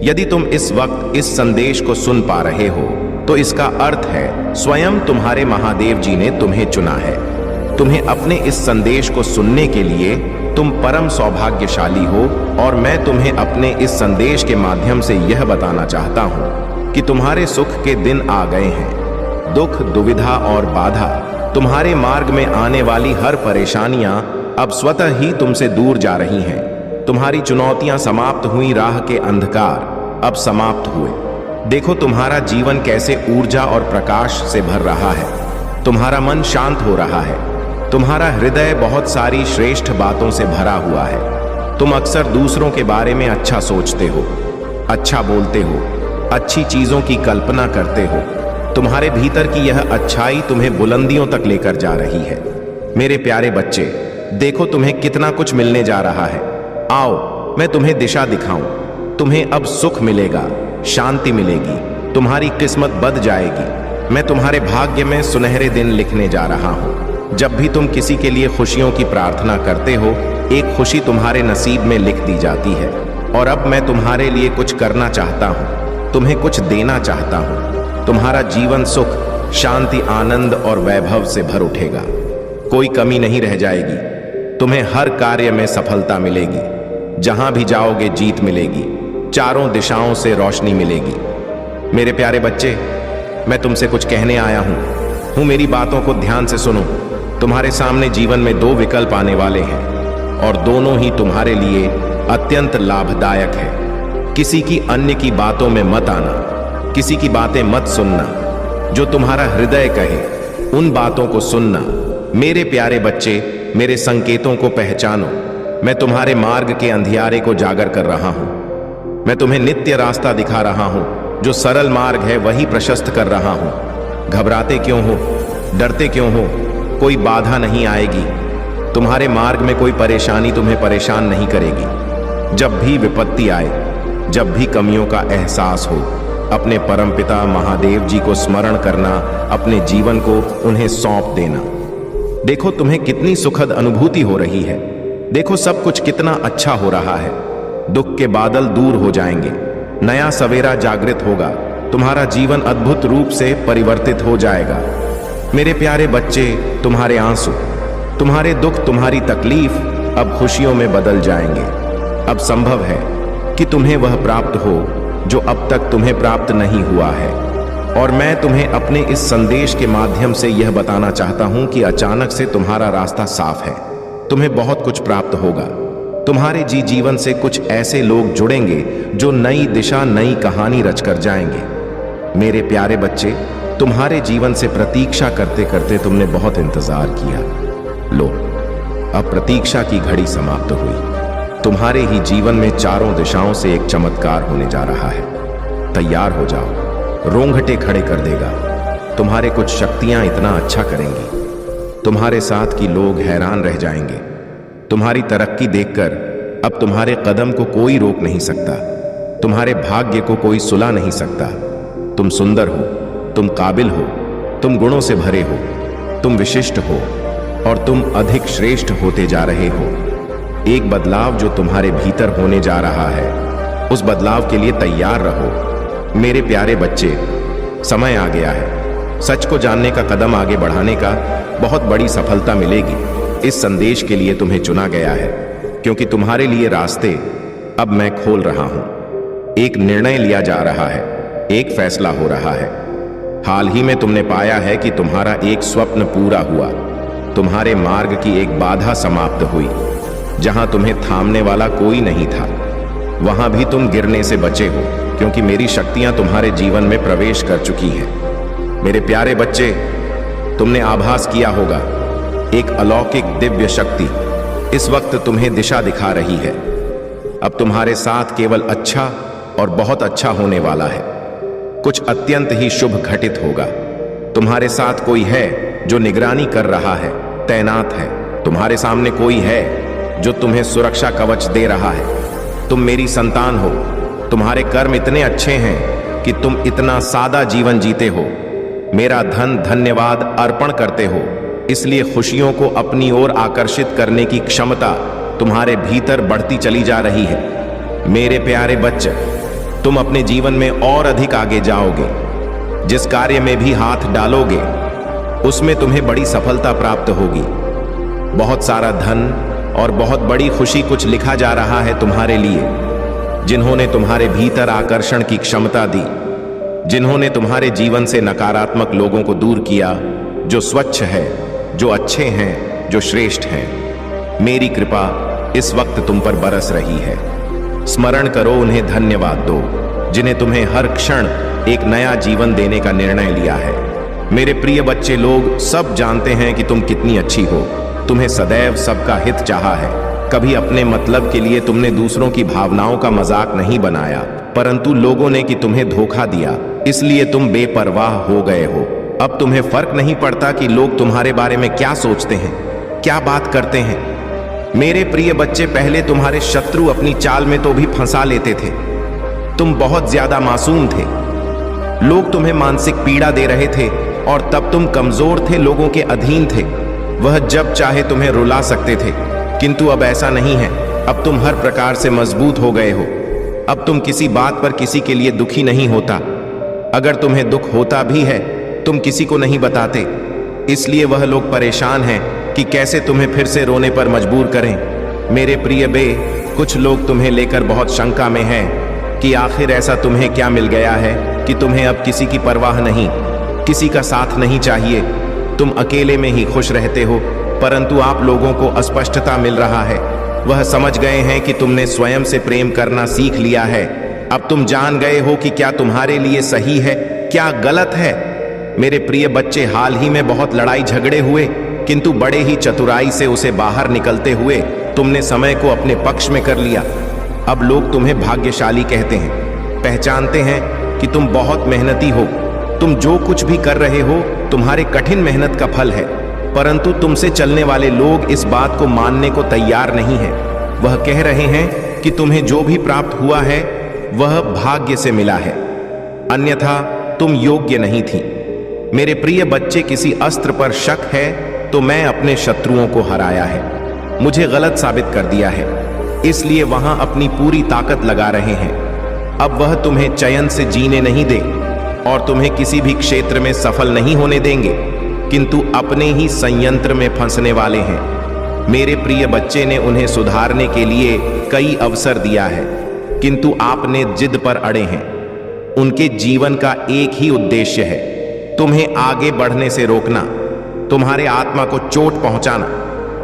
यदि तुम इस वक्त इस संदेश को सुन पा रहे हो तो इसका अर्थ है स्वयं तुम्हारे महादेव जी ने तुम्हें चुना है। तुम्हें अपने इस संदेश को सुनने के लिए तुम परम सौभाग्यशाली हो और मैं तुम्हें अपने इस संदेश के माध्यम से यह बताना चाहता हूं कि तुम्हारे सुख के दिन आ गए हैं। दुख, दुविधा और बाधा, तुम्हारे मार्ग में आने वाली हर परेशानियां अब स्वतः ही तुमसे दूर जा रही हैं। तुम्हारी चुनौतियां समाप्त हुई, राह के अंधकार अब समाप्त हुए। देखो तुम्हारा जीवन कैसे ऊर्जा और प्रकाश से भर रहा है। तुम्हारा मन शांत हो रहा है। तुम्हारा हृदय बहुत सारी श्रेष्ठ बातों से भरा हुआ है। तुम अक्सर दूसरों के बारे में अच्छा सोचते हो, अच्छा बोलते हो, अच्छी चीजों की कल्पना करते हो। तुम्हारे भीतर की यह अच्छाई तुम्हें बुलंदियों तक लेकर जा रही है। मेरे प्यारे बच्चे, देखो तुम्हें कितना कुछ मिलने जा रहा है। आओ मैं तुम्हें दिशा दिखाऊं। तुम्हें अब सुख मिलेगा, शांति मिलेगी, तुम्हारी किस्मत बद जाएगी। मैं तुम्हारे भाग्य में सुनहरे दिन लिखने जा रहा हूं। जब भी तुम किसी के लिए खुशियों की प्रार्थना करते हो, एक खुशी तुम्हारे नसीब में लिख दी जाती है। और अब मैं तुम्हारे लिए कुछ करना चाहता हूं, तुम्हें कुछ देना चाहता हूं। तुम्हारा जीवन सुख, शांति, आनंद और वैभव से भर उठेगा। कोई कमी नहीं रह जाएगी। तुम्हें हर कार्य में सफलता मिलेगी। जहां भी जाओगे जीत मिलेगी। चारों दिशाओं से रोशनी मिलेगी। मेरे प्यारे बच्चे, मैं तुमसे कुछ कहने आया हूं। मेरी बातों को ध्यान से सुनो। तुम्हारे सामने जीवन में दो विकल्प आने वाले हैं और दोनों ही तुम्हारे लिए अत्यंत लाभदायक है। किसी की अन्य की बातों में मत आना, किसी की बातें मत सुनना। जो तुम्हारा हृदय कहे उन बातों को सुनना। मेरे प्यारे बच्चे, मेरे संकेतों को पहचानो। मैं तुम्हारे मार्ग के अंधियारे को जागर कर रहा हूं। मैं तुम्हें नित्य रास्ता दिखा रहा हूं। जो सरल मार्ग है वही प्रशस्त कर रहा हूं। घबराते क्यों हो, डरते क्यों हो? कोई बाधा नहीं आएगी। तुम्हारे मार्ग में कोई परेशानी तुम्हें परेशान नहीं करेगी। जब भी विपत्ति आए, जब भी कमियों का एहसास हो, अपने परमपिता महादेव जी को स्मरण करना, अपने जीवन को उन्हें सौंप देना। देखो तुम्हें कितनी सुखद अनुभूति हो रही है। देखो सब कुछ कितना अच्छा हो रहा है। दुख के बादल दूर हो जाएंगे, नया सवेरा जागृत होगा। तुम्हारा जीवन अद्भुत रूप से परिवर्तित हो जाएगा। मेरे प्यारे बच्चे, तुम्हारे आंसू, तुम्हारे दुख, तुम्हारी तकलीफ अब खुशियों में बदल जाएंगे। अब संभव है कि तुम्हें वह प्राप्त हो जो अब तक तुम्हें प्राप्त नहीं हुआ है। और मैं तुम्हें अपने इस संदेश के माध्यम से यह बताना चाहता हूं कि अचानक से तुम्हारा रास्ता साफ है। तुम्हें बहुत कुछ प्राप्त होगा। तुम्हारे जीवन से कुछ ऐसे लोग जुड़ेंगे जो नई दिशा, नई कहानी रचकर जाएंगे। मेरे प्यारे बच्चे, तुम्हारे जीवन से प्रतीक्षा करते करते तुमने बहुत इंतजार किया। लो, अब प्रतीक्षा की घड़ी समाप्त हुई। तुम्हारे ही जीवन में चारों दिशाओं से एक चमत्कार होने जा रहा है। तैयार हो जाओ, रोंगटे खड़े कर देगा। तुम्हारे कुछ शक्तियां इतना अच्छा करेंगी, तुम्हारे साथ की लोग हैरान रह जाएंगे। तुम्हारी तरक्की देखकर अब तुम्हारे कदम को कोई रोक नहीं सकता। तुम्हारे भाग्य को कोई सुला नहीं सकता। तुम सुंदर हो, तुम काबिल हो, तुम गुणों से भरे हो, तुम विशिष्ट हो और तुम अधिक श्रेष्ठ होते जा रहे हो। एक बदलाव जो तुम्हारे भीतर होने जा रहा है, उस बदलाव के लिए तैयार रहो। मेरे प्यारे बच्चे, समय आ गया है। सच को जानने का कदम आगे बढ़ाने का बहुत बड़ी सफलता मिलेगी। इस संदेश के लिए तुम्हें चुना गया है क्योंकि तुम्हारे लिए रास्ते अब मैं खोल रहा हूं। एक निर्णय लिया जा रहा है, एक फैसला हो रहा है। हाल ही में तुमने पाया है कि तुम्हारा एक स्वप्न पूरा हुआ। तुम्हारे मार्ग की एक बाधा समाप्त हुई। जहां तुम्हें थामने वाला कोई नहीं था, वहां भी तुम गिरने से बचे हो क्योंकि मेरी शक्तियां तुम्हारे जीवन में प्रवेश कर चुकी हैं। मेरे प्यारे बच्चे, तुमने आभास किया होगा, एक अलौकिक दिव्य शक्ति इस वक्त तुम्हें दिशा दिखा रही है। अब तुम्हारे साथ केवल अच्छा और बहुत अच्छा होने वाला है। कुछ अत्यंत ही शुभ घटित होगा। तुम्हारे साथ कोई है जो निगरानी कर रहा है, तैनात है। तुम्हारे सामने कोई है जो तुम्हें सुरक्षा कवच दे रहा है। तुम मेरी संतान हो। तुम्हारे कर्म इतने अच्छे हैं कि तुम इतना सादा जीवन जीते हो। मेरा धन्यवाद अर्पण करते हो। इसलिए खुशियों को अपनी ओर आकर्षित करने की क्षमता तुम्हारे भीतर बढ़ती चली जा रही है। मेरे प्यारे बच्चे, तुम अपने जीवन में और अधिक आगे जाओगे। जिस कार्य में भी हाथ डालोगे उसमें तुम्हें बड़ी सफलता प्राप्त होगी। बहुत सारा धन और बहुत बड़ी खुशी कुछ लिखा जा रहा है तुम्हारे लिए। जिन्होंने तुम्हारे भीतर आकर्षण की क्षमता दी, जिन्होंने तुम्हारे जीवन से नकारात्मक लोगों को दूर किया, जो स्वच्छ है, जो अच्छे हैं, जो श्रेष्ठ हैं, मेरी कृपा इस वक्त तुम पर बरस रही है। स्मरण करो, उन्हें धन्यवाद दो जिन्हें तुम्हें हर क्षण एक नया जीवन देने का निर्णय लिया है। मेरे प्रिय बच्चे लोग सब जानते हैं कि तुम कितनी अच्छी हो। तुम्हें सदैव सबका हित चाहा है। कभी अपने मतलब के लिए तुमने दूसरों की भावनाओं का मजाक नहीं बनाया, परंतु लोगों ने कि तुम्हें धोखा दिया, इसलिए तुम बेपरवाह हो गए हो। अब तुम्हें फर्क नहीं पड़ता कि लोग तुम्हारे बारे में क्या सोचते हैं, क्या बात करते हैं। मेरे प्रिय बच्चे, पहले तुम्हारे शत्रु अपनी चाल में तो भी फंसा लेते थे। तुम बहुत ज्यादा मासूम थे। लोग तुम्हें मानसिक पीड़ा दे रहे थे और तब तुम कमजोर थे, लोगों के अधीन थे। वह जब चाहे तुम्हें रुला सकते थे, किंतु अब ऐसा नहीं है। अब तुम हर प्रकार से मजबूत हो गए हो। अब तुम किसी बात पर किसी के लिए दुखी नहीं होता। अगर तुम्हें दुख होता भी है, तुम किसी को नहीं बताते। इसलिए वह लोग परेशान हैं कि कैसे तुम्हें फिर से रोने पर मजबूर करें। मेरे प्रिय बे, कुछ लोग तुम्हें लेकर बहुत शंका में हैं कि आखिर ऐसा तुम्हें क्या मिल गया है कि तुम्हें अब किसी की परवाह नहीं, किसी का साथ नहीं चाहिए। तुम अकेले में ही खुश रहते हो, परंतु आप लोगों को अस्पष्टता मिल रहा है। वह समझ गए हैं कि तुमने स्वयं से प्रेम करना सीख लिया है। अब तुम जान गए हो कि क्या तुम्हारे लिए सही है, क्या गलत है। मेरे प्रिय बच्चे, हाल ही में बहुत लड़ाई झगड़े हुए, किंतु बड़े ही चतुराई से उसे बाहर निकलते हुए तुमने समय को अपने पक्ष में कर लिया। अब लोग तुम्हें भाग्यशाली कहते हैं, पहचानते हैं कि तुम बहुत मेहनती हो। तुम जो कुछ भी कर रहे हो तुम्हारे कठिन मेहनत का फल है, परंतु तुमसे चलने वाले लोग इस बात को मानने को तैयार नहीं हैं। वह कह रहे हैं कि तुम्हें जो भी प्राप्त हुआ है वह भाग्य से मिला है, अन्यथा तुम योग्य नहीं थी। मेरे प्रिय बच्चे, किसी अस्त्र पर शक है तो मैं अपने शत्रुओं को हराया है, मुझे गलत साबित कर दिया है, इसलिए वहां अपनी पूरी ताकत लगा रहे हैं। अब वह तुम्हें चयन से जीने नहीं दे और तुम्हें किसी भी क्षेत्र में सफल नहीं होने देंगे, किंतु अपने ही संयंत्र में फंसने वाले हैं। मेरे प्रिय बच्चे ने उन्हें सुधारने के लिए कई अवसर दिया है, किंतु आपने जिद पर अड़े हैं। उनके जीवन का एक ही उद्देश्य है, तुम्हें आगे बढ़ने से रोकना, तुम्हारे आत्मा को चोट पहुंचाना।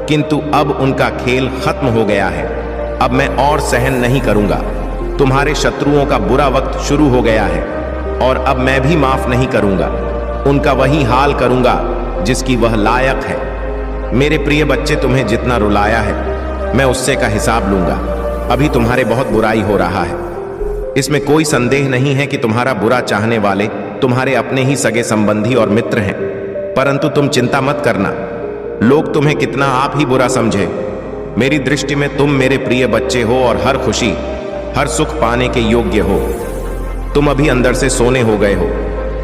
किंतु अब उनका खेल खत्म हो गया है। अब मैं और सहन नहीं करूंगा। तुम्हारे शत्रुओं का बुरा वक्त शुरू हो गया है और अब मैं भी माफ नहीं करूंगा। उनका वही हाल करूंगा जिसकी वह लायक है। मेरे प्रिय बच्चे, तुम्हें जितना रुलाया है मैं उससे का हिसाब लूंगा। अभी तुम्हारे बहुत बुराई हो रहा है, इसमें कोई संदेह नहीं है कि तुम्हारा बुरा चाहने वाले तुम्हारे अपने ही सगे संबंधी और मित्र हैं, परंतु तुम चिंता मत करना। लोग तुम्हें कितना आप ही बुरा समझे, मेरी दृष्टि में तुम मेरे प्रिय बच्चे हो और हर खुशी, हर सुख पाने के योग्य हो। तुम अभी अंदर से सोने हो गए हो,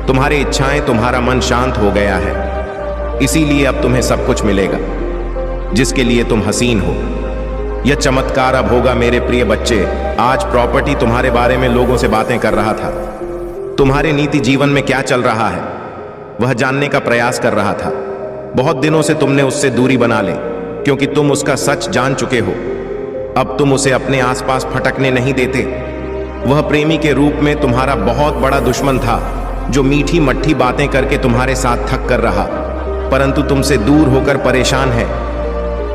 तुम्हारी इच्छाएं, तुम्हारा मन शांत हो गया है, इसीलिए अब तुम्हें सब कुछ मिलेगा जिसके लिए तुम हसीन हो। यह चमत्कार अब होगा मेरे प्रिय बच्चे। आज प्रॉपर्टी तुम्हारे बारे में लोगों से बातें कर रहा था। तुम्हारे नीति जीवन में क्या चल रहा है वह जानने का प्रयास कर रहा था। बहुत दिनों से तुमने उससे दूरी बना ले, क्योंकि तुम उसका सच जान चुके हो। अब तुम उसे अपने आसपास फटकने नहीं देते। वह प्रेमी के रूप में तुम्हारा बहुत बड़ा दुश्मन था, जो मीठी मट्ठी बातें करके तुम्हारे साथ थक कर रहा, परंतु तुमसे दूर होकर परेशान है।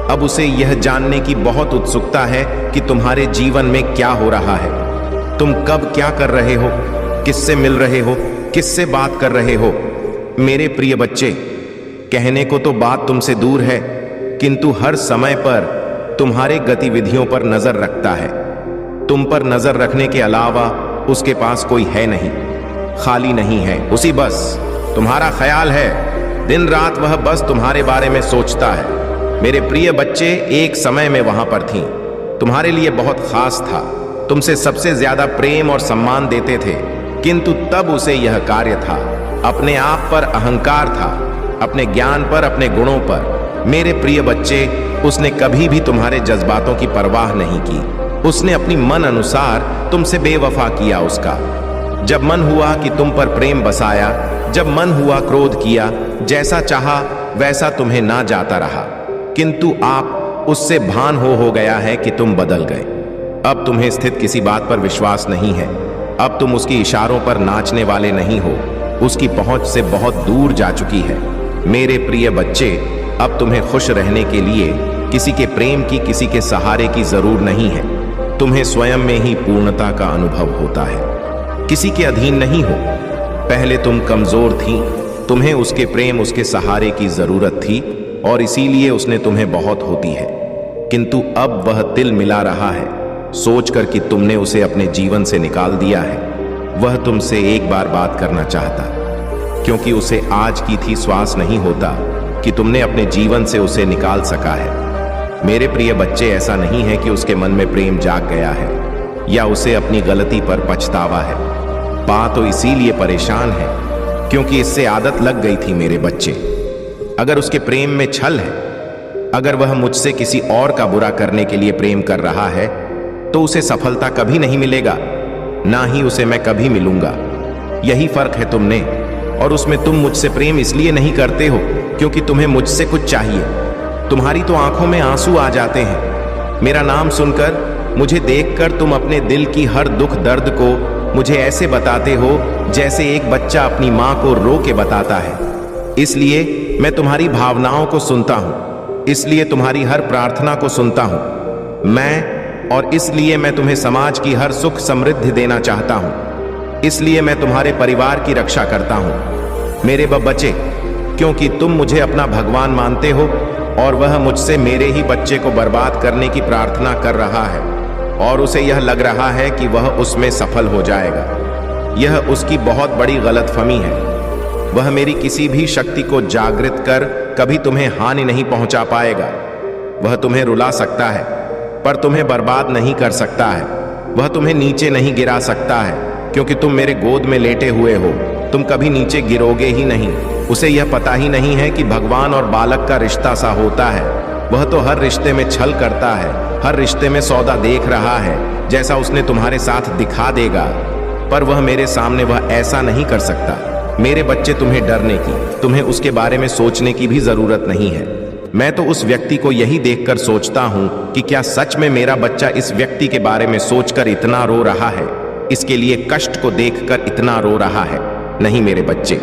अब उसे यह जानने की बहुत उत्सुकता है कि तुम्हारे जीवन में क्या हो रहा है, तुम कब क्या कर रहे हो, किससे मिल रहे हो, किससे बात कर रहे हो। मेरे प्रिय बच्चे, कहने को तो बात तुमसे दूर है, किंतु हर समय पर तुम्हारे गतिविधियों पर नजर रखता है। तुम पर नजर रखने के अलावा उसके पास कोई है नहीं, खाली नहीं है, उसी बस तुम्हारा ख्याल है। दिन रात वह बस तुम्हारे बारे में सोचता है। मेरे प्रिय बच्चे, एक समय में वहां पर थी, तुम्हारे लिए बहुत खास था, तुमसे सबसे ज्यादा प्रेम और सम्मान देते थे, किंतु तब उसे यह कार्य था, अपने आप पर अहंकार था, अपने ज्ञान पर, अपने गुणों पर। मेरे प्रिय बच्चे, उसने कभी भी तुम्हारे जज्बातों की परवाह नहीं की। उसने अपनी मन अनुसार तुमसे बेवफा किया उसका। जब मन हुआ कि तुम पर प्रेम बसाया, जब मन हुआ क्रोध किया, जैसा चाहा वैसा तुम्हें ना जाता रहा, किंतु आप उससे भान हो गया है कि तुम बदल गए। अब तुम्हें स्थित किसी बात पर विश्वास नहीं है। अब तुम उसकी इशारों पर नाचने वाले नहीं हो, उसकी पहुंच से बहुत दूर जा चुकी है। मेरे प्रिय बच्चे, अब तुम्हें खुश रहने के लिए किसी के प्रेम की, किसी के सहारे की जरूर नहीं है। तुम्हें स्वयं में ही पूर्णता का अनुभव होता है, किसी के अधीन नहीं हो। पहले तुम कमजोर थी, तुम्हें उसके प्रेम, उसके सहारे की जरूरत थी और इसीलिए उसने तुम्हें बहुत होती है। किंतु अब वह तिल मिला रहा है सोचकर कि तुमने उसे अपने जीवन से निकाल दिया है। वह तुमसे एक बार बात करना चाहता, क्योंकि उसे आज की थी श्वास नहीं होता कि तुमने अपने जीवन से उसे निकाल सका है। मेरे प्रिय बच्चे, ऐसा नहीं है कि उसके मन में प्रेम जाग गया है या उसे अपनी गलती पर पछतावा है। बात तो इसीलिए परेशान है क्योंकि इससे आदत लग गई थी। मेरे बच्चे, अगर उसके प्रेम में छल है, अगर वह मुझसे किसी और का बुरा करने के लिए प्रेम कर रहा है, तो उसे सफलता कभी नहीं मिलेगा, ना ही उसे मैं कभी मिलूंगा। यही फर्क है तुमने और उसमें। तुम मुझसे प्रेम इसलिए नहीं करते हो क्योंकि तुम्हें मुझसे कुछ चाहिए। तुम्हारी तो आंखों में आंसू आ जाते हैं। मेरा नाम सुनकर, मुझे देखकर तुम अपने दिल की हर दुख दर्द को मुझे ऐसे बताते हो जैसे एक बच्चा अपनी मां को रो के बताता है। इसलिए मैं तुम्हारी भावनाओं को सुनता हूं, इसलिए तुम्हारी हर प्रार्थना को सुनता हूं और इसलिए मैं तुम्हें समाज की हर सुख समृद्धि देना चाहता हूं। इसलिए मैं तुम्हारे परिवार की रक्षा करता हूं मेरे बच्चे, क्योंकि तुम मुझे अपना भगवान मानते हो और वह मुझसे मेरे ही बच्चे को बर्बाद करने की प्रार्थना कर रहा है और उसे यह लग रहा है कि वह उसमें सफल हो जाएगा। यह उसकी बहुत बड़ी गलतफहमी है। वह मेरी किसी भी शक्ति को जागृत कर कभी तुम्हें हानि नहीं पहुंचा पाएगा। वह तुम्हें रुला सकता है पर तुम्हें बर्बाद नहीं कर सकता है। वह तुम्हें नीचे नहीं गिरा सकता है क्योंकि तुम मेरे गोद में लेटे हुए हो। तुम कभी नीचे गिरोगे ही नहीं। उसे यह पता ही नहीं है कि भगवान और बालक का रिश्ता सा होता है। वह तो हर रिश्ते में छल करता है, हर रिश्ते में सौदा देख रहा है जैसा उसने तुम्हारे साथ दिखा देगा, पर वह मेरे सामने वह ऐसा नहीं कर सकता। मेरे बच्चे, तुम्हें डरने की, तुम्हें उसके बारे में सोचने की भी जरूरत नहीं है। मैं तो उस व्यक्ति को यही देखकर सोचता हूं कि क्या सच में मेरा बच्चा इस व्यक्ति के बारे में सोचकर इतना रो रहा है, इसके लिए कष्ट को देखकर इतना रो रहा है। नहीं मेरे बच्चे,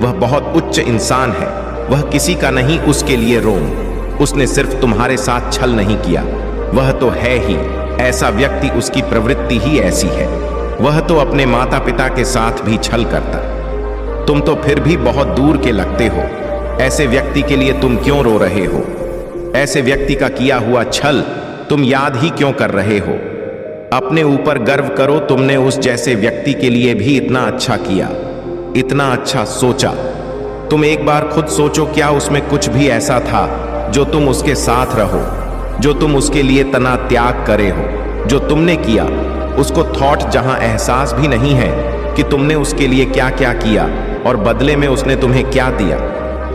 वह बहुत उच्च इंसान है। वह किसी का नहीं, उसके लिए रोम। उसने सिर्फ तुम्हारे साथ छल नहीं किया, वह तो है ही ऐसा व्यक्ति, उसकी प्रवृत्ति ही ऐसी है। वह तो अपने माता पिता के साथ भी छल करता। तुम तो फिर भी बहुत दूर के लगते हो। ऐसे व्यक्ति के लिए तुम क्यों रो रहे हो? ऐसे व्यक्ति का किया हुआ छल तुम याद ही क्यों कर रहे हो? अपने ऊपर गर्व करो, तुमने उस जैसे व्यक्ति के लिए भी इतना अच्छा किया, इतना अच्छा सोचा। तुम एक बार खुद सोचो, क्या उसमें कुछ भी ऐसा था जो तुम उसके साथ रहो, जो तुम उसके लिए तना त्याग करे हो? जो तुमने किया उसको थॉट, जहां एहसास भी नहीं है कि तुमने उसके लिए क्या क्या किया और बदले में उसने तुम्हें क्या दिया।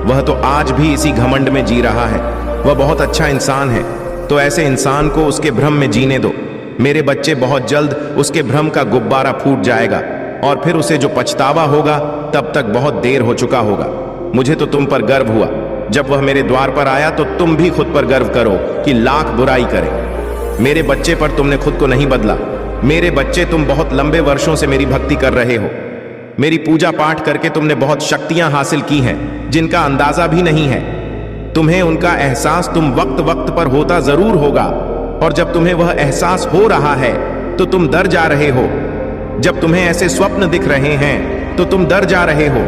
वह तो आज भी इसी घमंड में जी रहा है। वह बहुत अच्छा इंसान है, तो ऐसे इंसान को उसके भ्रम में जीने दो। मेरे बच्चे, बहुत जल्द उसके भ्रम का गुब्बारा फूट जाएगा और फिर उसे जो पछतावा होगा तब तक बहुत देर हो चुका होगा। मुझे तो तुम पर गर्व हुआ जब वह मेरे द्वार पर आया, तो तुम भी खुद पर गर्व करो कि लाख बुराई करे। मेरे बच्चे, पर तुमने खुद को नहीं बदला। मेरे बच्चे, तुम बहुत लंबे वर्षों से मेरी भक्ति कर रहे हो। मेरी पूजा पाठ करके तुमने बहुत शक्तियां हासिल की हैं जिनका अंदाजा भी नहीं है। तुम्हें उनका एहसास तुम वक्त वक्त पर होता जरूर होगा, और जब तुम्हें वह एहसास हो रहा है तो तुम डर जा रहे हो। जब तुम्हें ऐसे स्वप्न दिख रहे हैं तो तुम डर जा रहे हो।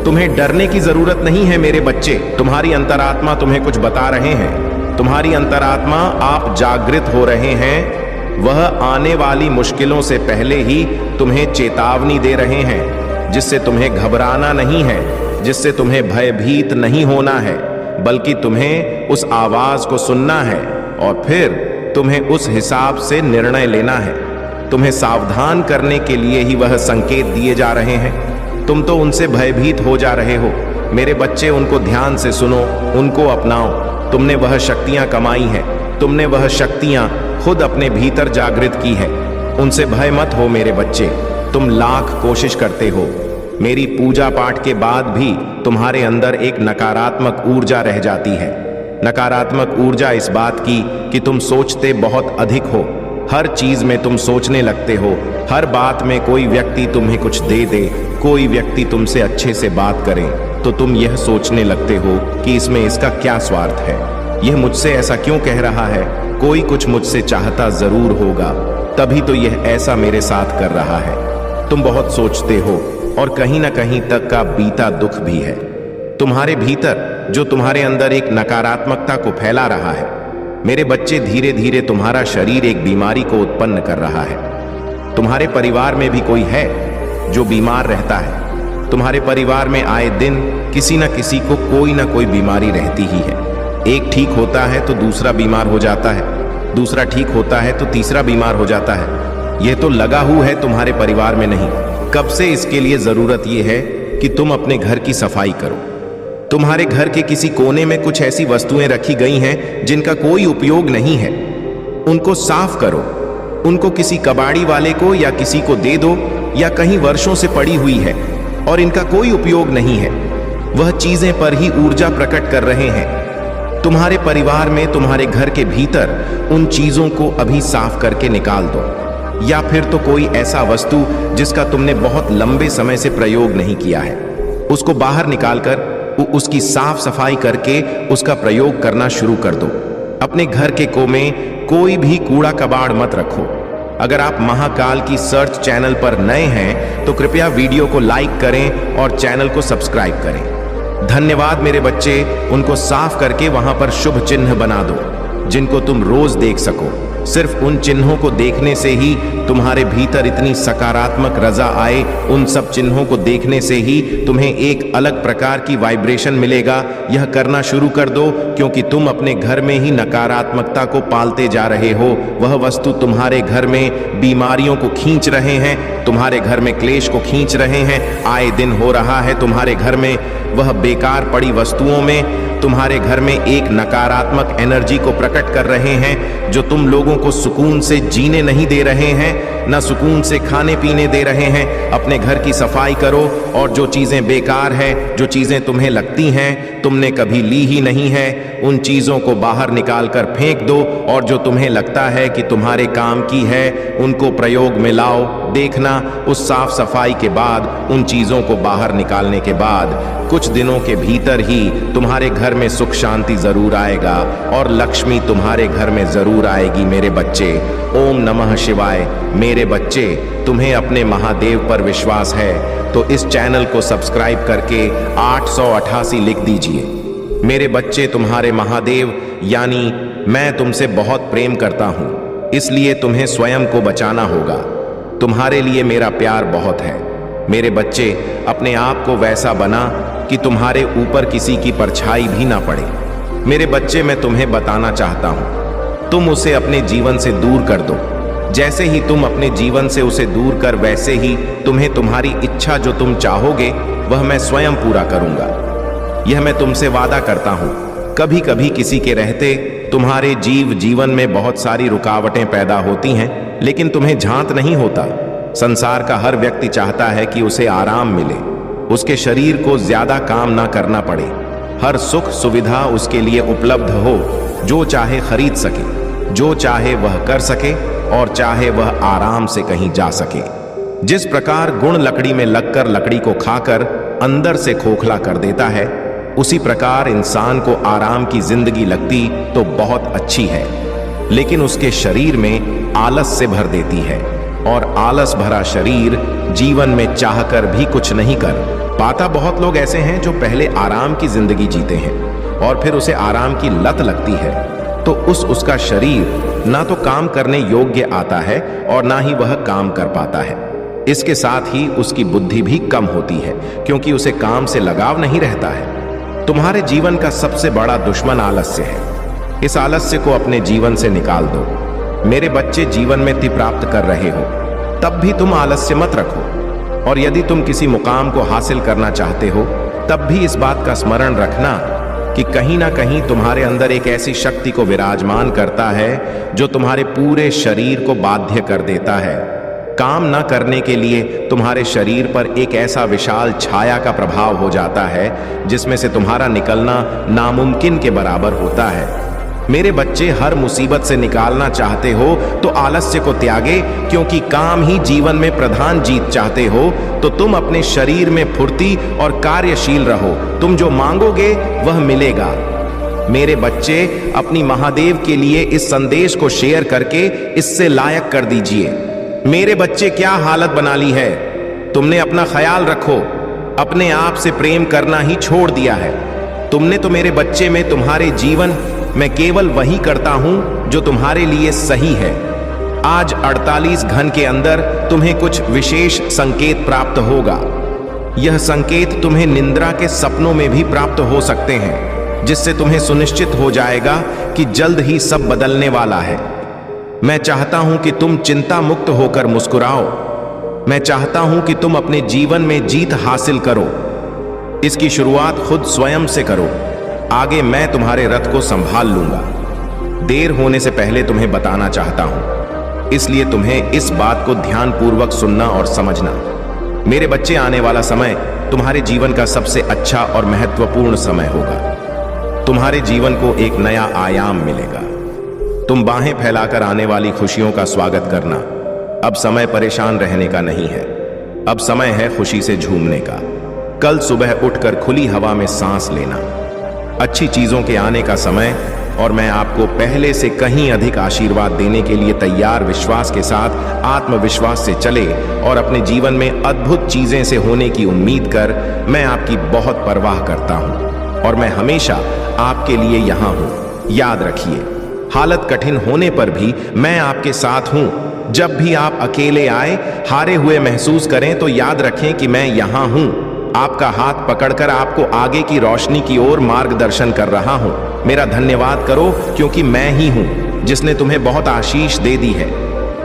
तुम्हें डरने की जरूरत नहीं है मेरे बच्चे। तुम्हारी अंतरात्मा तुम्हें कुछ बता रहे हैं। तुम्हारी अंतरात्मा, आप जागृत हो रहे हैं। वह आने वाली मुश्किलों से पहले ही तुम्हें चेतावनी दे रहे हैं, जिससे तुम्हें घबराना नहीं है, जिससे तुम्हें भयभीत नहीं होना है, बल्कि तुम्हें उस आवाज को सुनना है और फिर तुम्हें उस हिसाब से निर्णय लेना है। तुम्हें सावधान करने के लिए ही वह संकेत दिए जा रहे हैं। तुम तो उनसे भयभीत हो जा रहे हो। मेरे बच्चे, उनको ध्यान से सुनो, उनको अपनाओ। तुमने वह शक्तियां कमाई हैं तुमने वह शक्तियां खुद अपने भीतर जागृत की है। उनसे भय मत हो मेरे बच्चे। तुम लाख कोशिश करते हो, मेरी पूजा पाठ के बाद भी तुम्हारे अंदर एक नकारात्मक ऊर्जा रह जाती है। नकारात्मक ऊर्जा इस बात की कि तुम सोचते बहुत अधिक हो। हर चीज में तुम सोचने लगते हो। हर बात में कोई व्यक्ति तुम्हें कुछ दे दे, कोई व्यक्ति तुमसे अच्छे से बात करे तो तुम यह सोचने लगते हो कि इसमें इसका क्या स्वार्थ है, यह मुझसे ऐसा क्यों कह रहा है, कोई कुछ मुझसे चाहता जरूर होगा, तभी तो यह ऐसा मेरे साथ कर रहा है। तुम बहुत सोचते हो और कहीं ना कहीं तक का बीता दुख भी है तुम्हारे भीतर, जो तुम्हारे अंदर एक नकारात्मकता को फैला रहा है। मेरे बच्चे, धीरे धीरे तुम्हारा शरीर एक बीमारी को उत्पन्न कर रहा है। तुम्हारे परिवार में भी कोई है जो बीमार रहता है। तुम्हारे परिवार में आए दिन किसी न किसी को कोई ना कोई बीमारी रहती ही है। एक ठीक होता है तो दूसरा बीमार हो जाता है, दूसरा ठीक होता है तो तीसरा बीमार हो जाता है। यह तो लगा हुआ है तुम्हारे परिवार में नहीं। कब से इसके लिए जरूरत यह है कि तुम अपने घर की सफाई करो। तुम्हारे घर के किसी कोने में कुछ ऐसी वस्तुएं रखी गई हैं जिनका कोई उपयोग नहीं है, उनको साफ करो। उनको किसी कबाड़ी वाले को या किसी को दे दो, या कहीं वर्षों से पड़ी हुई है और इनका कोई उपयोग नहीं है। वह चीजें पर ही ऊर्जा प्रकट कर रहे हैं। तुम्हारे परिवार में, तुम्हारे घर के भीतर उन चीजों को अभी साफ करके निकाल दो। या फिर तो कोई ऐसा वस्तु जिसका तुमने बहुत लंबे समय से प्रयोग नहीं किया है, उसको बाहर निकालकर उसकी साफ सफाई करके उसका प्रयोग करना शुरू कर दो। अपने घर के कोने कोई भी कूड़ा कबाड़ मत रखो। अगर आप महाकाल की सर्च चैनल पर नए हैं तो कृपया वीडियो को लाइक करें और चैनल को सब्सक्राइब करें। धन्यवाद मेरे बच्चे। उनको साफ करके वहां पर शुभ चिन्ह बना दो जिनको तुम रोज देख सको। सिर्फ उन चिन्हों को देखने से ही तुम्हारे भीतर इतनी सकारात्मक रजा आए, उन सब चिन्हों को देखने से ही तुम्हें एक अलग प्रकार की वाइब्रेशन मिलेगा। यह करना शुरू कर दो, क्योंकि तुम अपने घर में ही नकारात्मकता को पालते जा रहे हो। वह वस्तु तुम्हारे घर में बीमारियों को खींच रहे हैं, तुम्हारे घर में क्लेश को खींच रहे हैं। आए दिन हो रहा है तुम्हारे घर में वह बेकार पड़ी वस्तुओं में तुम्हारे घर में एक नकारात्मक एनर्जी को प्रकट कर रहे हैं, जो तुम लोगों को सुकून से जीने नहीं दे रहे हैं, ना सुकून से खाने पीने दे रहे हैं। अपने घर की सफाई करो और जो चीजें बेकार है, जो चीजें तुम्हें लगती हैं तुमने कभी ली ही नहीं है, उन चीजों को बाहर निकाल कर फेंक दो। और जो तुम्हें लगता है कि तुम्हारे काम की है, उनको प्रयोग में लाओ। देखना, उस साफ सफाई के बाद, उन चीजों को बाहर निकालने के बाद कुछ दिनों के भीतर ही तुम्हारे घर में सुख शांति जरूर आएगा और लक्ष्मी तुम्हारे घर में जरूर आएगी मेरे बच्चे। ओम नमः शिवाय। मेरे बच्चे, तुम्हें अपने महादेव पर विश्वास है तो इस चैनल को सब्सक्राइब करके 888 लिख दीजिए। मेरे बच्चे, तुम्हारे महादेव यानी मैं तुमसे बहुत प्रेम करता हूं, इसलिए तुम्हें स्वयं को बचाना होगा। तुम्हारे लिए मेरा प्यार बहुत है। मेरे बच्चे, अपने आप को वैसा बना कि तुम्हारे ऊपर किसी की परछाई भी ना पड़े। मेरे बच्चे, मैं तुम्हें बताना चाहता हूं, तुम उसे अपने जीवन से दूर कर दो। जैसे ही तुम अपने जीवन से उसे दूर कर, वैसे ही तुम्हें तुम्हारी इच्छा जो तुम चाहोगे वह मैं स्वयं पूरा करूंगा। यह मैं तुमसे वादा करता हूं। कभी कभी किसी के रहते तुम्हारे जीवन में बहुत सारी रुकावटें पैदा होती हैं, लेकिन तुम्हें झांत नहीं होता। संसार का हर व्यक्ति चाहता है कि उसे आराम मिले, उसके शरीर को ज्यादा काम ना करना पड़े, हर सुख सुविधा उसके लिए उपलब्ध हो, जो चाहे खरीद सके, जो चाहे वह कर सके और चाहे वह आराम से कहीं जा सके। जिस प्रकार गुण लकड़ी में लगकर लकड़ी को खाकर अंदर से खोखला कर देता है, उसी प्रकार इंसान को आराम की जिंदगी लगती तो बहुत अच्छी है, लेकिन उसके शरीर में आलस से भर देती है। और आलस भरा शरीर जीवन में चाहकर भी कुछ नहीं कर पाता। बहुत लोग ऐसे हैं जो पहले आराम की जिंदगी जीते हैं और फिर उसे आराम की लत लगती है, तो उसका शरीर ना तो काम करने योग्य आता है और ना ही वह काम कर पाता है। इसके साथ ही उसकी बुद्धि भी कम होती है, क्योंकि उसे काम से लगाव नहीं रहता है। तुम्हारे जीवन का सबसे बड़ा दुश्मन आलस्य है। इस आलस्य को अपने जीवन से निकाल दो। मेरे बच्चे, जीवन में ति प्राप्त कर रहे हो तब भी तुम आलस्य मत रखो, और यदि तुम किसी मुकाम को हासिल करना चाहते हो तब भी इस बात का स्मरण रखना कि कहीं ना कहीं तुम्हारे अंदर एक ऐसी शक्ति को विराजमान करता है जो तुम्हारे पूरे शरीर को बाध्य कर देता है। काम न करने के लिए तुम्हारे शरीर पर एक ऐसा विशाल छाया का प्रभाव हो जाता है जिसमें से तुम्हारा निकलना नामुमकिन के बराबर होता है। मेरे बच्चे, हर मुसीबत से निकालना चाहते हो तो आलस्य को त्यागे, क्योंकि काम ही जीवन में प्रधान जीत चाहते हो तो तुम अपने शरीर में फुर्ती और कार्यशील रहो। तुम जो मांगोगे वह मिलेगा। मेरे बच्चे, अपनी महादेव के लिए इस संदेश को शेयर करके इससे लायक कर दीजिए। मेरे बच्चे, क्या हालत बना ली है। तुमने अपना ख्याल रखो, अपने आप से प्रेम करना ही छोड़ दिया है। तुमने तो मेरे बच्चे में तुम्हारे जीवन मैं केवल वही करता हूं जो तुम्हारे लिए सही है। आज 48 घंटे के अंदर तुम्हें कुछ विशेष संकेत प्राप्त होगा। यह संकेत तुम्हें निंद्रा के सपनों में भी प्राप्त हो सकते हैं, जिससे तुम्हें सुनिश्चित हो जाएगा कि जल्द ही सब बदलने वाला है। मैं चाहता हूं कि तुम चिंता मुक्त होकर मुस्कुराओ। मैं चाहता हूं कि तुम अपने जीवन में जीत हासिल करो। इसकी शुरुआत खुद स्वयं से करो। आगे मैं तुम्हारे रथ को संभाल लूंगा। देर होने से पहले तुम्हें बताना चाहता हूं, इसलिए तुम्हें इस बात को ध्यानपूर्वक सुनना और समझना। मेरे बच्चे, आने वाला समय तुम्हारे जीवन का सबसे अच्छा और महत्वपूर्ण समय होगा। तुम्हारे जीवन को एक नया आयाम मिलेगा। तुम बाहें फैलाकर आने वाली खुशियों का स्वागत करना। अब समय परेशान रहने का नहीं है, अब समय है खुशी से झूमने का। कल सुबह उठकर खुली हवा में सांस लेना, अच्छी चीजों के आने का समय, और मैं आपको पहले से कहीं अधिक आशीर्वाद देने के लिए तैयार। विश्वास के साथ, आत्मविश्वास से चले और अपने जीवन में अद्भुत चीजें से होने की उम्मीद कर मैं आपकी बहुत परवाह करता हूं और मैं हमेशा आपके लिए यहां हूं। याद रखिए, हालत कठिन होने पर भी मैं आपके साथ हूं। जब भी आप अकेले आए, हारे हुए महसूस करें तो याद रखें कि मैं यहां हूं। आपका हाथ पकड़कर आपको आगे की रोशनी की ओर मार्गदर्शन कर रहा हूं। मेरा धन्यवाद करो, क्योंकि मैं ही हूं जिसने तुम्हें बहुत आशीष दे दी है।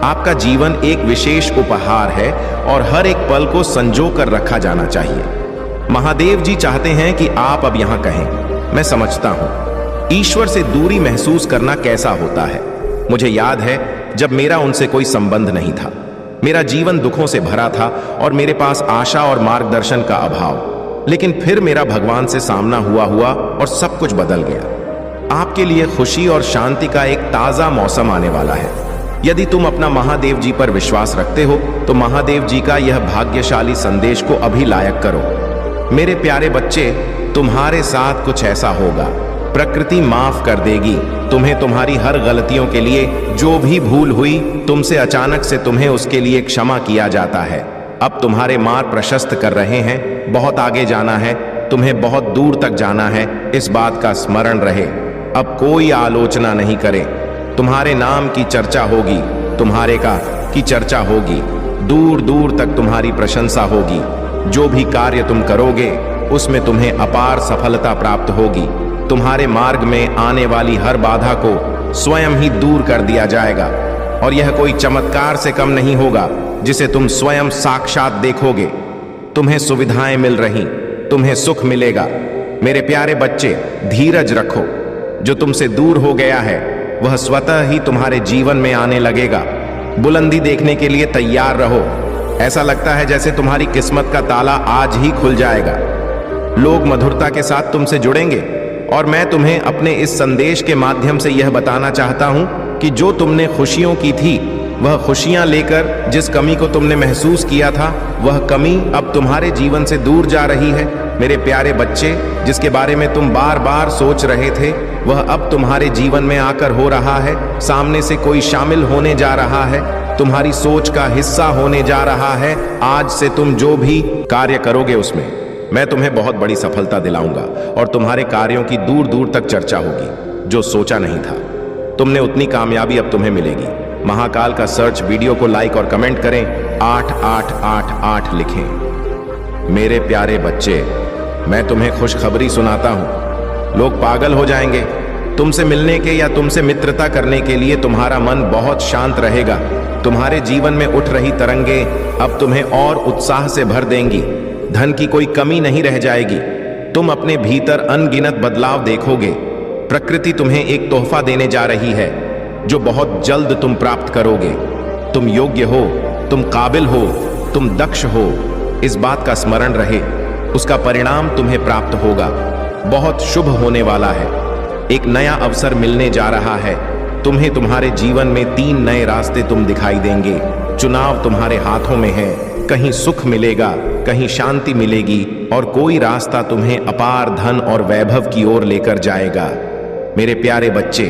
आपका जीवन एक विशेष उपहार है और हर एक पल को संजो कर रखा जाना चाहिए। महादेव जी चाहते हैं कि आप अब यहां कहें, मैं समझता हूं। ईश्वर से दूरी महसूस करना कैसा होता है। मुझे याद है जब मेरा उनसे कोई संबंध नहीं था। मेरा जीवन दुखों से भरा था और मेरे पास आशा और मार्गदर्शन का अभाव। लेकिन फिर मेरा भगवान से सामना हुआ और सब कुछ बदल गया। आपके लिए खुशी और शांति का एक ताजा मौसम आने वाला है। यदि तुम अपना महादेव जी पर विश्वास रखते हो तो महादेव जी का यह भाग्यशाली संदेश को अभी लायक करो। मेरे प्यारे बच्चे, तुम्हारे साथ कुछ ऐसा होगा। प्रकृति माफ कर देगी तुम्हें तुम्हारी हर गलतियों के लिए। जो भी भूल हुई तुमसे अचानक से, तुम्हें उसके लिए क्षमा किया जाता है। अब तुम्हारे मार्ग प्रशस्त कर रहे हैं। बहुत आगे जाना है, तुम्हें बहुत दूर तक जाना है, इस बात का स्मरण रहे। अब कोई आलोचना नहीं करे। तुम्हारे नाम की चर्चा होगी, तुम्हारे का की चर्चा होगी। दूर दूर तक तुम्हारी प्रशंसा होगी। जो भी कार्य तुम करोगे उसमें तुम्हें अपार सफलता प्राप्त होगी। तुम्हारे मार्ग में आने वाली हर बाधा को स्वयं ही दूर कर दिया जाएगा और यह कोई चमत्कार से कम नहीं होगा जिसे तुम स्वयं साक्षात देखोगे। तुम्हें सुविधाएं मिल रही, तुम्हें सुख मिलेगा। मेरे प्यारे बच्चे, धीरज रखो। जो तुमसे दूर हो गया है वह स्वतः ही तुम्हारे जीवन में आने लगेगा। बुलंदी देखने के लिए तैयार रहो। ऐसा लगता है जैसे तुम्हारी किस्मत का ताला आज ही खुल जाएगा। लोग मधुरता के साथ तुमसे जुड़ेंगे और मैं तुम्हें अपने इस संदेश के माध्यम से यह बताना चाहता हूं कि जो तुमने खुशियों की थी, वह खुशियां लेकर जिस कमी को तुमने महसूस किया था, वह कमी अब तुम्हारे जीवन से दूर जा रही है। मेरे प्यारे बच्चे, जिसके बारे में तुम बार बार सोच रहे थे, वह अब तुम्हारे जीवन में आकर हो रहा है। सामने से कोई शामिल होने जा रहा है, तुम्हारी सोच का हिस्सा होने जा रहा है। आज से तुम जो भी कार्य करोगे उसमें मैं तुम्हें बहुत बड़ी सफलता दिलाऊंगा और तुम्हारे कार्यों की दूर दूर तक चर्चा होगी। जो सोचा नहीं था तुमने, उतनी कामयाबी अब तुम्हें मिलेगी। महाकाल का सर्च वीडियो को लाइक और कमेंट करें, 8888 लिखें। मेरे प्यारे बच्चे, मैं तुम्हें खुशखबरी सुनाता हूं। लोग पागल हो जाएंगे तुमसे मिलने के या तुमसे मित्रता करने के लिए। तुम्हारा मन बहुत शांत रहेगा। तुम्हारे जीवन में उठ रही तरंगे अब तुम्हें और उत्साह से भर देंगी। धन की कोई कमी नहीं रह जाएगी। तुम अपने भीतर अनगिनत बदलाव देखोगे। प्रकृति तुम्हें एक तोहफा देने जा रही है जो बहुत जल्द तुम प्राप्त करोगे। तुम योग्य हो, तुम काबिल हो, तुम दक्ष हो, इस बात का स्मरण रहे। उसका परिणाम तुम्हें प्राप्त होगा, बहुत शुभ होने वाला है। एक नया अवसर मिलने जा रहा है तुम्हें। तुम्हारे जीवन में 3 नए रास्ते तुम दिखाई देंगे। चुनाव तुम्हारे हाथों में है। कहीं सुख मिलेगा, कहीं शांति मिलेगी, और कोई रास्ता तुम्हें अपार धन और वैभव की ओर लेकर जाएगा। मेरे प्यारे बच्चे,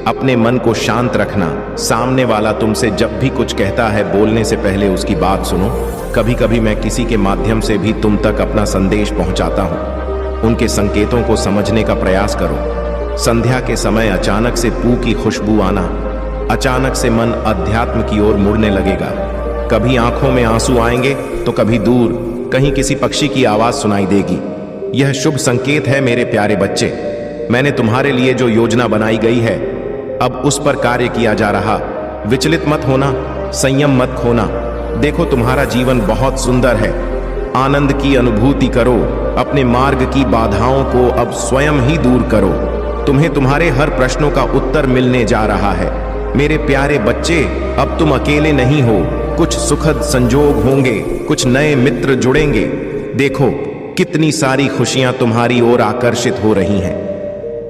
अपने मन को शांत रखना। सामने वाला तुमसे जब भी कुछ कहता है, बोलने से पहले उसकी बात सुनो। कभी कभी मैं किसी के माध्यम से भी तुम तक अपना संदेश पहुंचाता हूं। उनके संकेतों को समझने का प्रयास करो। संध्या के समय अचानक से पू की खुशबू आना, अचानक से मन अध्यात्म की ओर मुड़ने लगेगा। कभी आंखों में आंसू आएंगे तो कभी दूर कहीं किसी पक्षी की आवाज सुनाई देगी। यह शुभ संकेत है मेरे प्यारे बच्चे। मैंने तुम्हारे लिए जो योजना बनाई गई है, अब उस पर कार्य किया जा रहा। विचलित मत होना, संयम मत खोना। देखो, तुम्हारा जीवन बहुत सुंदर है। आनंद की अनुभूति करो। अपने मार्ग की बाधाओं को अब स्वयं ही दूर करो। तुम्हें तुम्हारे हर प्रश्नों का उत्तर मिलने जा रहा है। मेरे प्यारे बच्चे, अब तुम अकेले नहीं हो। कुछ सुखद संजोग होंगे, कुछ नए मित्र जुड़ेंगे। देखो, कितनी सारी खुशियां तुम्हारी ओर आकर्षित हो रही हैं।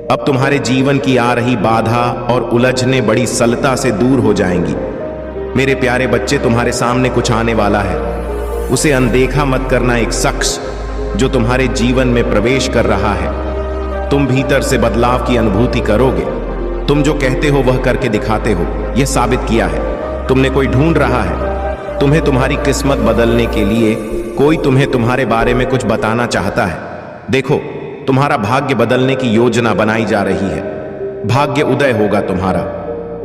अब तुम्हारे जीवन की आ रही बाधा और उलझने बड़ी सरलता से दूर हो जाएंगी। मेरे प्यारे बच्चे, तुम्हारे सामने कुछ आने वाला है। उसे अनदेखा मत करना। एक शख्स जो तुम्हारे जीवन में प्रवेश कर रहा है। तुम भीतर से बदलाव की अनुभूति करोगे। तुम जो कहते हो वह करके दिखाते हो, यह साबित किया है। तुमने कोई ढूंढ रहा है। तुम्हें तुम्हारी किस्मत बदलने के लिए कोई तुम्हें तुम्हारे बारे में कुछ बताना चाहता है। देखो, तुम्हारा भाग्य बदलने की योजना बनाई जा रही है। भाग्य उदय होगा तुम्हारा।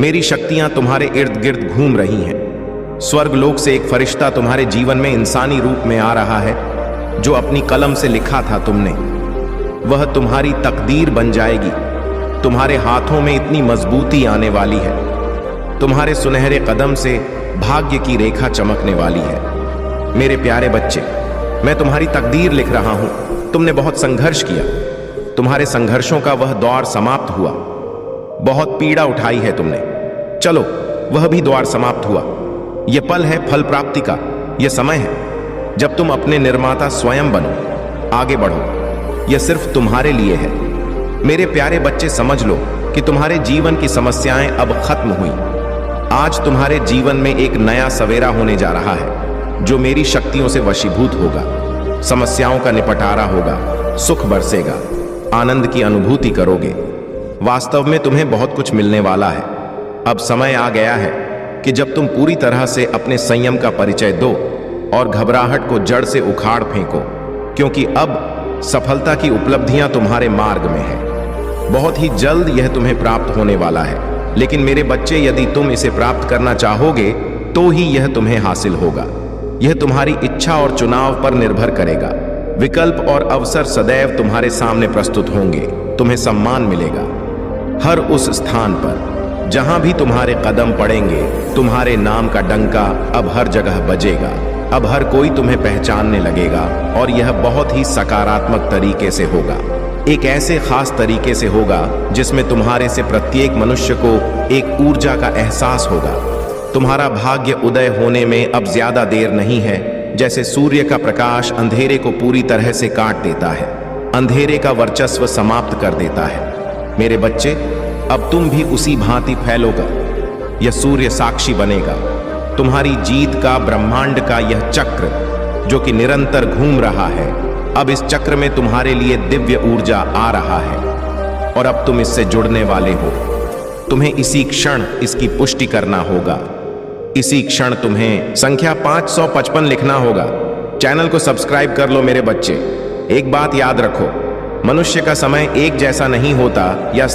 मेरी शक्तियां तुम्हारे इर्द गिर्द घूम रही हैं। स्वर्गलोक से एक फरिश्ता तुम्हारे जीवन में इंसानी रूप में आ रहा है। जो अपनी कलम से लिखा था तुमने, वह तुम्हारी तकदीर बन जाएगी। तुम्हारे हाथों में इतनी मजबूती आने वाली है। तुम्हारे सुनहरे कदम से भाग्य की रेखा चमकने वाली है। मेरे प्यारे बच्चे, मैं तुम्हारी तकदीर लिख रहा हूं। तुमने बहुत संघर्ष किया। तुम्हारे संघर्षों का वह दौर समाप्त हुआ। बहुत पीड़ा उठाई है तुमने। चलो, वह भी द्वार समाप्त हुआ। यह पल है फल प्राप्ति का। यह समय है जब तुम अपने निर्माता स्वयं बनो। आगे बढ़ो। यह सिर्फ तुम्हारे लिए है। मेरे प्यारे बच्चे, समझ लो कि तुम्हारे जीवन की समस्याएं अब खत्म हुई। आज तुम्हारे जीवन में एक नया सवेरा होने जा रहा है जो मेरी शक्तियों से वशीभूत होगा। समस्याओं का निपटारा होगा, सुख बरसेगा, आनंद की अनुभूति करोगे। वास्तव में तुम्हें बहुत कुछ मिलने वाला है। अब समय आ गया है कि जब तुम पूरी तरह से अपने संयम का परिचय दो और घबराहट को जड़ से उखाड़ फेंको, क्योंकि अब सफलता की उपलब्धियां तुम्हारे मार्ग में है। बहुत ही जल्द यह तुम्हें प्राप्त होने वाला है। लेकिन मेरे बच्चे, यदि तुम इसे प्राप्त करना चाहोगे तो ही यह तुम्हें हासिल होगा। यह तुम्हारी इच्छा और चुनाव पर निर्भर करेगा। विकल्प और अवसर सदैव तुम्हारे सामने प्रस्तुत होंगे। तुम्हें सम्मान मिलेगा। हर उस स्थान पर जहां भी तुम्हारे कदम पड़ेंगे, तुम्हारे नाम का डंका अब हर जगह बजेगा। अब हर कोई तुम्हें पहचानने लगेगा, और यह बहुत ही सकारात्मक तरीके से होगा। एक ऐसे खास तरीके से होगा जिसमें तुम्हारे से प्रत्येक मनुष्य को एक ऊर्जा का एहसास होगा। तुम्हारा भाग्य उदय होने में अब ज्यादा देर नहीं है। जैसे सूर्य का प्रकाश अंधेरे को पूरी तरह से काट देता है, अंधेरे का वर्चस्व समाप्त कर देता है। मेरे बच्चे, अब तुम भी उसी भांति फैलोगा। यह सूर्य साक्षी बनेगा। तुम्हारी जीत का, ब्रह्मांड का यह चक्र जो कि निरंतर घूम रहा है, अब इस चक्र में तुम्हारे लिए दिव्य ऊर्जा आ रहा है, और अब तुम इससे जुड़ने वाले हो। तुम्हें इसी क्षण इसकी पुष्टि करना होगा। इसी क्षण तुम्हें संख्या 555 लिखना होगा। चैनल को सब्सक्राइब कर लो मेरे बच्चे। एक बात याद रखो, मनुष्य का समय एक जैसा नहीं होता या